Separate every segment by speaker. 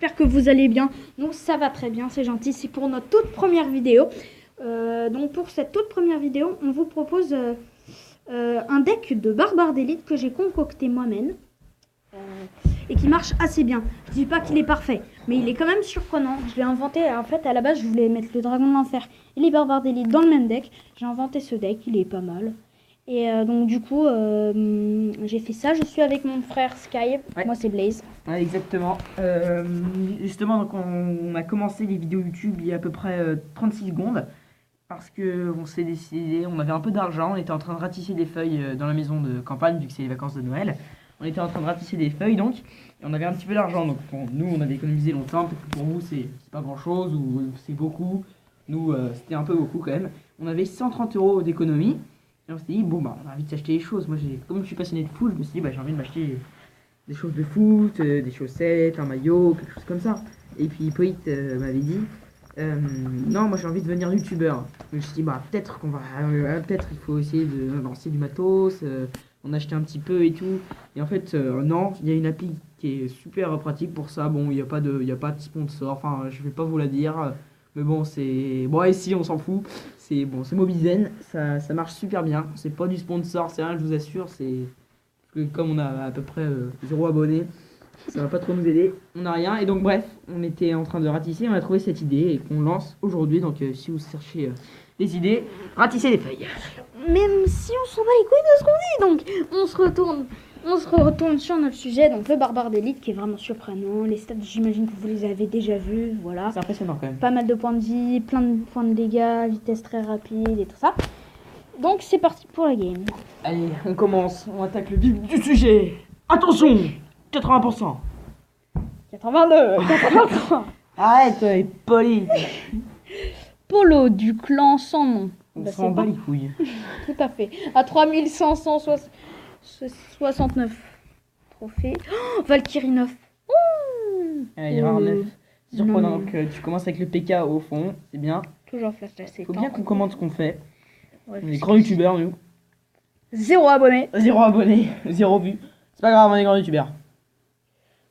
Speaker 1: j'espère que vous allez bien. Nous, ça va très bien, c'est gentil. C'est pour notre toute première vidéo. Donc, pour cette toute première vidéo, on vous propose un deck de Barbare d'élite que j'ai concocté moi-même. Et qui marche assez bien. Je dis pas qu'il est parfait, mais il est quand même surprenant. Je l'ai inventé, en fait, à la base, je voulais mettre le Dragon de l'Enfer et les Barbares d'élite dans le même deck. J'ai inventé ce deck, il est pas mal. Et donc du coup, j'ai fait ça. Je suis avec mon frère Sky. Ouais. Moi c'est Blaze.
Speaker 2: Ouais, exactement. Justement, donc on a commencé les vidéos YouTube il y a à peu près 36 secondes. Parce que on s'est décidé, on avait un peu d'argent. On était en train de ratisser des feuilles dans la maison de campagne, vu que c'est les vacances de Noël. On était en train de ratisser des feuilles donc. Et on avait un petit peu d'argent. Donc pour nous, on avait économisé longtemps. Peut-être que pour vous, c'est pas grand chose ou c'est beaucoup. Nous, c'était un peu beaucoup quand même. On avait 130 € d'économie. Et on s'est dit, bon, bah, on a envie de s'acheter des choses. Moi, comme je suis passionné de foot, je me suis dit, bah, j'ai envie de m'acheter des choses de foot, des chaussettes, un maillot, quelque chose comme ça. Et puis, Hippolyte m'avait dit, non, moi, j'ai envie de devenir youtubeur. Je me suis dit, bah, peut-être peut-être il faut essayer de lancer du matos, en acheter un petit peu et tout. Et en fait, non, il y a une appli qui est super pratique pour ça. Bon, il n'y a pas de sponsor, enfin, je vais pas vous la dire. Mais bon, c'est... Bon, ici, on s'en fout. C'est bon, c'est Mobizen. Ça marche super bien. C'est pas du sponsor, c'est rien, je vous assure. C'est... Parce que comme on a à peu près 0 abonnés, ça va pas trop nous aider. On n'a rien. Et donc, bref, on était en train de ratisser. On a trouvé cette idée et qu'on lance aujourd'hui. Donc, si vous cherchez des idées, ratissez des feuilles.
Speaker 1: Même si on s'en bat les couilles de ce qu'on dit. Donc, on se retourne sur notre sujet, donc le Barbare d'élite qui est vraiment surprenant. Les stats, j'imagine que vous les avez déjà vus, voilà.
Speaker 2: C'est impressionnant quand même.
Speaker 1: Pas mal de points de vie, plein de points de dégâts, vitesse très rapide et tout ça. Donc c'est parti pour la game.
Speaker 2: Allez, on commence, on attaque le vif du sujet. Attention, 80%.
Speaker 1: 82, 83.
Speaker 2: Arrête, Hippolyte.
Speaker 1: Polo du clan sans nom.
Speaker 2: On s'en bat les couilles.
Speaker 1: Tout à fait. À 3569 trophées. Oh, Valkyrie 9.
Speaker 2: Allez, rare 9. C'est surprenant. Donc, tu commences avec le PK au fond, c'est bien.
Speaker 1: Toujours flash assez.
Speaker 2: Faut bien qu'on commente ce qu'on fait.
Speaker 1: Ouais,
Speaker 2: on est grands youtubeurs, nous.
Speaker 1: 0 abonnés.
Speaker 2: 0 abonnés, 0 vues. C'est pas grave, on est grands youtubeurs.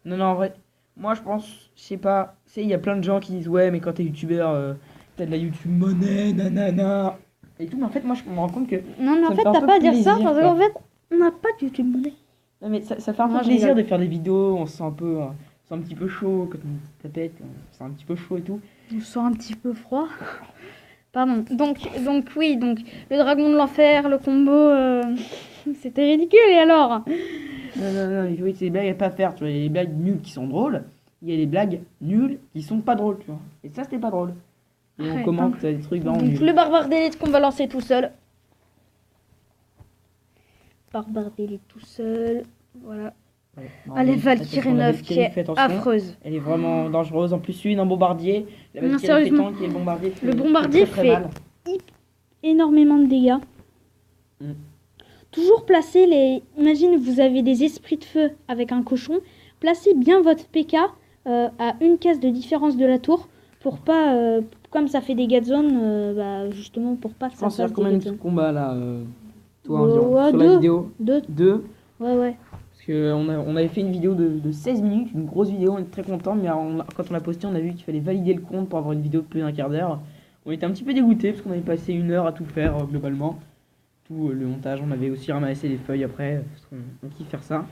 Speaker 2: Non, en vrai, moi je pense, je sais pas, il y a plein de gens qui disent ouais, mais quand t'es youtubeur, t'as de la YouTube monnaie, nanana. Et tout, mais en fait, moi je me rends compte que.
Speaker 1: Non, mais en fait, t'as pas à dire ça parce qu'en fait, on n'a pas de YouTube monnaie.
Speaker 2: Non, mais ça fait un peu plaisir de faire des vidéos, on se sent un peu. C'est un petit peu chaud quand on tapette, c'est un petit peu chaud et tout.
Speaker 1: On se sent un petit peu froid. Pardon. Donc oui, donc le Dragon de l'Enfer, le combo, c'était ridicule et alors?
Speaker 2: Non, oui, c'est des blagues à pas faire, tu vois. Il y a des blagues nulles qui sont drôles, il y a des blagues nulles qui sont pas drôles, tu vois. Et ça, c'était pas drôle. Et on commente des trucs vraiment nuls.
Speaker 1: Le Barbare d'élite qu'on va lancer tout seul. Barbare d'élite tout seul, voilà. Ouais, allez, Valkyrie 9 qui est affreuse.
Speaker 2: Elle est vraiment dangereuse. En plus, un bombardier. La
Speaker 1: non, sérieusement,
Speaker 2: qui est le bombardier.
Speaker 1: Le bombardier fait énormément de dégâts. Toujours placer les... Imagine, vous avez des esprits de feu avec un cochon. Placez bien votre PK à une case de différence de la tour. Pour pas... comme ça fait dégâts de zone, justement, pour pas que ça fasse dégâts de zone.
Speaker 2: Combien de combats là toi, environ, sur la vidéo 2.
Speaker 1: Ouais.
Speaker 2: Parce qu'on avait fait une vidéo de 16 minutes, une grosse vidéo, on était très contents, mais quand on l'a posté, on a vu qu'il fallait valider le compte pour avoir une vidéo de plus d'un quart d'heure. On était un petit peu dégoûtés parce qu'on avait passé 1 heure à tout faire globalement. Tout le montage, on avait aussi ramassé les feuilles après, parce qu'on kiffe faire ça.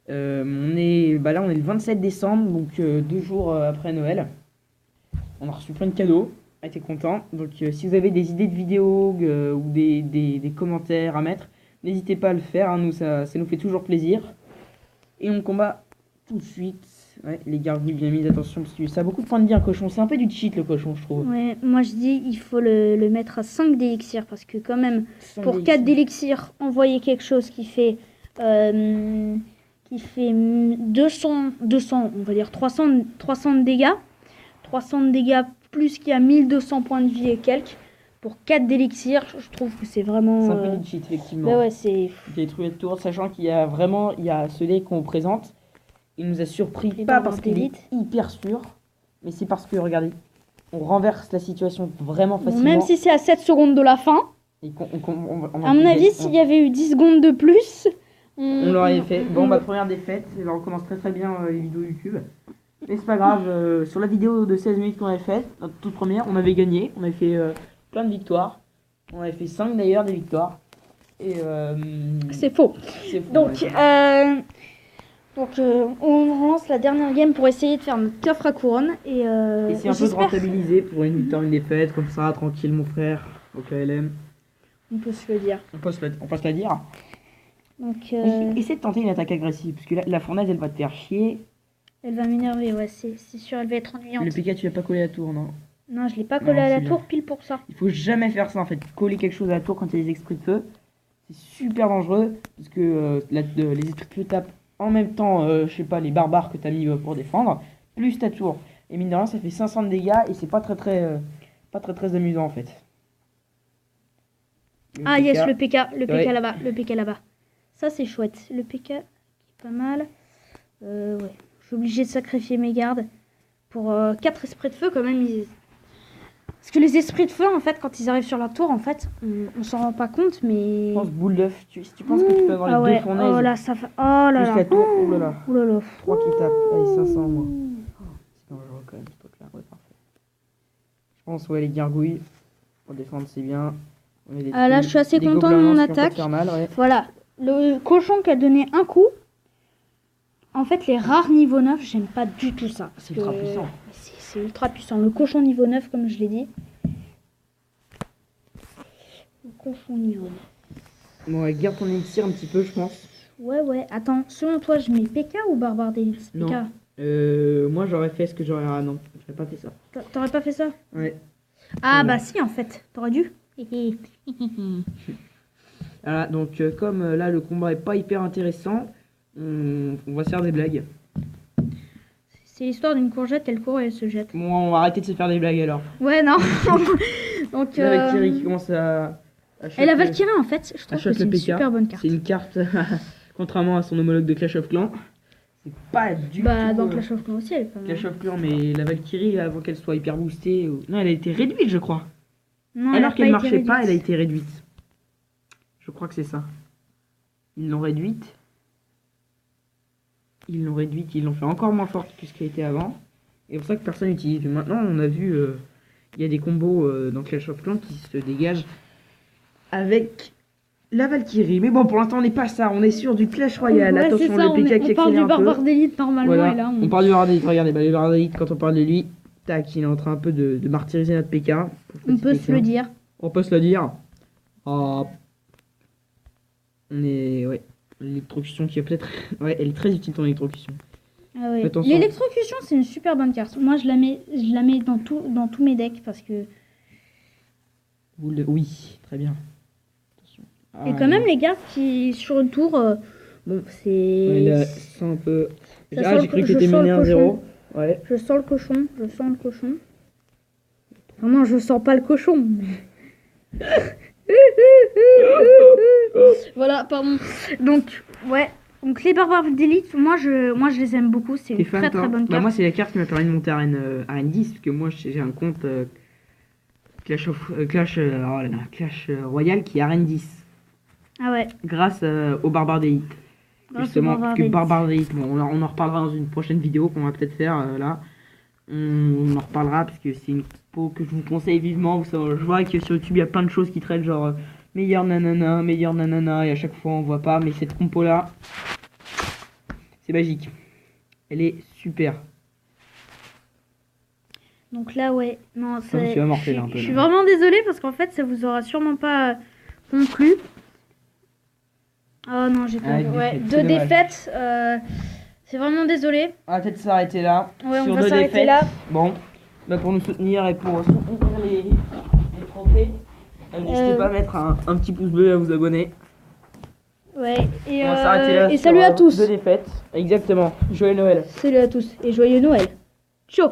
Speaker 2: Là on est le 27 décembre, donc 2 jours après Noël. On a reçu plein de cadeaux, on était contents. Donc si vous avez des idées de vidéos ou des commentaires à mettre, n'hésitez pas à le faire, hein, nous ça nous fait toujours plaisir. Et on combat tout de suite. Ouais, les gargouilles bien mises, attention, parce que ça a beaucoup de points de vie un cochon. C'est un peu du cheat le cochon, je trouve.
Speaker 1: Ouais, moi je dis il faut le mettre à 5 d'élixir, parce que quand même, pour 4 d'élixir, envoyer quelque chose qui fait 200, on va dire 300 de dégâts. 300 de dégâts plus qu'il y a 1200 points de vie et quelques. Pour 4 d'élixir, je trouve que c'est vraiment...
Speaker 2: C'est un peu du cheat, effectivement.
Speaker 1: Bah ouais, c'est...
Speaker 2: J'ai trouvé le tour, sachant qu'il y a ce dé qu'on présente. Il nous a surpris, pas parce qu'il est hyper sûr, mais c'est parce que, regardez, on renverse la situation vraiment facilement.
Speaker 1: Même si c'est à 7 secondes de la fin. À mon avis, s'il y avait eu 10 secondes de plus...
Speaker 2: On l'aurait fait. Bon, première défaite. On commence très bien les vidéos YouTube. Mais c'est pas grave, sur la vidéo de 16 minutes qu'on avait faite, notre toute première, on avait gagné, on avait fait plein de victoires. On avait fait 5 d'ailleurs des victoires. Et
Speaker 1: C'est faux.
Speaker 2: c'est fou,
Speaker 1: Donc,
Speaker 2: ouais.
Speaker 1: on lance la dernière game pour essayer de faire notre coffre à couronne. Et
Speaker 2: Essayer un peu de
Speaker 1: j'espère
Speaker 2: rentabiliser pour une victoire, une défaite, comme ça, tranquille mon frère, au KLM.
Speaker 1: on peut se le dire.
Speaker 2: On peut se la dire.
Speaker 1: Donc,
Speaker 2: Essaye de tenter une attaque agressive, parce que la fournaise elle va te faire chier.
Speaker 1: elle va m'énerver, ouais, c'est sûr, elle va être ennuyante.
Speaker 2: Le PK tu l'as pas collé à la tour, non?
Speaker 1: Non, je l'ai pas collé
Speaker 2: Non,
Speaker 1: à la
Speaker 2: c'est
Speaker 1: tour
Speaker 2: bien.
Speaker 1: pile pour ça.
Speaker 2: Il faut jamais faire ça en fait, coller quelque chose à la tour quand il y a des esprits de feu. C'est super dangereux, parce que les esprits de feu tapent en même temps, je sais pas, les barbares que t'as mis pour défendre, plus ta tour. Et mine de rien ça fait 500 de dégâts, et c'est pas très amusant en fait. Le
Speaker 1: Ah
Speaker 2: PK,
Speaker 1: yes, le PK
Speaker 2: Ouais.
Speaker 1: là-bas, le PK là-bas. Ça c'est chouette. Le PK qui est pas mal. Ouais, je suis obligée de sacrifier mes gardes pour 4 esprits de feu quand même. Parce que les esprits de feu en fait quand ils arrivent sur la tour en fait, on s'en rend pas compte mais.
Speaker 2: Je pense boule d'œuf, si tu penses que tu peux avoir les
Speaker 1: ah ouais.
Speaker 2: deux fournaises,
Speaker 1: Oh là ça fait. Oh là
Speaker 2: plus
Speaker 1: là.
Speaker 2: la tour, oh là là,
Speaker 1: Oh là là.
Speaker 2: 3 qui tapent, allez 500 moi. C'est dangereux quand même ce truc là, ouais parfait. Je pense ouais les gargouilles, pour défendre c'est bien. On met des
Speaker 1: Ah là
Speaker 2: trucs,
Speaker 1: je suis assez
Speaker 2: des
Speaker 1: content de
Speaker 2: gobelins
Speaker 1: mon
Speaker 2: qui vont pas te
Speaker 1: attaque.
Speaker 2: faire mal, ouais.
Speaker 1: Voilà, le cochon qui a donné un coup. En fait, les rares niveau 9, j'aime pas du tout ça.
Speaker 2: C'est ultra puissant.
Speaker 1: C'est ultra puissant. Le cochon niveau 9, comme je l'ai dit. Le cochon niveau 9.
Speaker 2: Bon ouais, garde ton élixir un petit peu je pense.
Speaker 1: Ouais. Attends, selon toi, je mets PK ou Barbare d'élite?
Speaker 2: Non.
Speaker 1: PK.
Speaker 2: Moi j'aurais fait ce que j'aurais... Ah non, j'aurais pas fait ça.
Speaker 1: T'aurais pas fait ça?
Speaker 2: Ouais.
Speaker 1: Ah
Speaker 2: Ouais.
Speaker 1: bah si, en fait. T'aurais dû.
Speaker 2: Voilà, donc comme là le combat est pas hyper intéressant, on va se faire des blagues.
Speaker 1: C'est l'histoire d'une courgette, elle court et elle se jette.
Speaker 2: Bon, on va arrêter de se faire des blagues alors.
Speaker 1: Ouais, non. Donc,
Speaker 2: Là, avec Thierry qui commence à
Speaker 1: et la Valkyrie, en fait, je trouve que
Speaker 2: choper
Speaker 1: c'est
Speaker 2: le
Speaker 1: une
Speaker 2: PK.
Speaker 1: super bonne carte.
Speaker 2: C'est une carte, contrairement à son homologue de Clash of Clans, c'est pas du
Speaker 1: Bah,
Speaker 2: tout...
Speaker 1: dans Clash of Clans aussi, elle est pas mal.
Speaker 2: Clash of Clans, mais la Valkyrie, avant qu'elle soit hyper boostée... Non, elle a été réduite, je crois.
Speaker 1: Non, elle a
Speaker 2: Alors
Speaker 1: pas
Speaker 2: qu'elle
Speaker 1: été
Speaker 2: marchait pas,
Speaker 1: réduite.
Speaker 2: elle a été réduite. Je crois que c'est ça. Ils l'ont réduite. Ils l'ont fait encore moins forte que ce qu'elle était avant. Et c'est pour ça que personne n'utilise. Mais maintenant, on a vu, il y a des combos dans Clash of Clans qui se dégagent avec la Valkyrie. Mais bon, pour l'instant, on n'est pas ça. On est sur du Clash Royale.
Speaker 1: Ouais, c'est
Speaker 2: Attention,
Speaker 1: ça,
Speaker 2: le PK qui
Speaker 1: on parle
Speaker 2: accélère
Speaker 1: du
Speaker 2: un peu.
Speaker 1: Barbare d'élite normalement,
Speaker 2: Voilà,
Speaker 1: et là,
Speaker 2: on parle du Barbare d'élite. Regardez, le Barbare d'élite, quand on parle de lui, tac, il est en train un peu de martyriser notre PK.
Speaker 1: on peut se le dire.
Speaker 2: On peut se le dire. Ah. On est... Ouais. L'électrocution qui est peut-être... Ouais, elle est très utile ton électrocution.
Speaker 1: Ah ouais.
Speaker 2: Attention.
Speaker 1: L'électrocution, c'est une super bonne carte. Moi, je la mets dans tous mes decks parce que.
Speaker 2: Oui, très bien. Attention. Ah,
Speaker 1: Et quand même, les cartes qui, sur une tour, bon, c'est.
Speaker 2: Ouais, là, c'est un peu...
Speaker 1: Ça
Speaker 2: Ah,
Speaker 1: sent
Speaker 2: j'ai cru
Speaker 1: le-
Speaker 2: que
Speaker 1: je
Speaker 2: t'étais
Speaker 1: sens
Speaker 2: mené
Speaker 1: le
Speaker 2: 1-0. Ouais.
Speaker 1: Je sens le cochon, Vraiment, je sens pas le cochon. Voilà, pardon. Donc, ouais. Donc, les barbares d'élite, moi je les aime beaucoup. C'est
Speaker 2: T'es
Speaker 1: une
Speaker 2: fan,
Speaker 1: très
Speaker 2: toi
Speaker 1: très bonne
Speaker 2: Bah,
Speaker 1: carte.
Speaker 2: moi, c'est la carte qui m'a permis de monter Arène 10, parce que moi, j'ai un compte Clash Royale qui est Arène 10,
Speaker 1: Ah ouais.
Speaker 2: grâce au Barbare d'élite.
Speaker 1: Grâce au
Speaker 2: Justement,
Speaker 1: Barbare
Speaker 2: parce que
Speaker 1: d'élite.
Speaker 2: Barbare d'élite, bon, on en reparlera dans une prochaine vidéo qu'on va peut-être faire là. On en reparlera parce que c'est une peau que je vous conseille vivement. Je vois que sur YouTube il y a plein de choses qui traitent genre meilleur nanana, et à chaque fois on voit pas. Mais cette compo là, c'est magique. Elle est super.
Speaker 1: Donc là, ouais. Non,
Speaker 2: Je me suis amorcé, là, un peu,
Speaker 1: Je suis
Speaker 2: là.
Speaker 1: vraiment désolée parce qu'en fait, ça vous aura sûrement pas conclu. Oh non, j'ai pas.
Speaker 2: Ah,
Speaker 1: Ouais,
Speaker 2: défaite,
Speaker 1: 2
Speaker 2: c'est dommage.
Speaker 1: défaites. C'est vraiment désolé.
Speaker 2: On va peut-être s'arrêter là.
Speaker 1: Ouais, on
Speaker 2: sur
Speaker 1: va
Speaker 2: 2
Speaker 1: s'arrêter
Speaker 2: défaites.
Speaker 1: là.
Speaker 2: Bon, bah, pour nous soutenir et pour soutenir les trophées, n'hésitez pas à mettre un petit pouce bleu et à vous abonner.
Speaker 1: Ouais. Et,
Speaker 2: On va s'arrêter là.
Speaker 1: et
Speaker 2: sur,
Speaker 1: salut à tous.
Speaker 2: 2 défaites. Exactement. Joyeux Noël.
Speaker 1: Salut à tous et joyeux Noël. Ciao.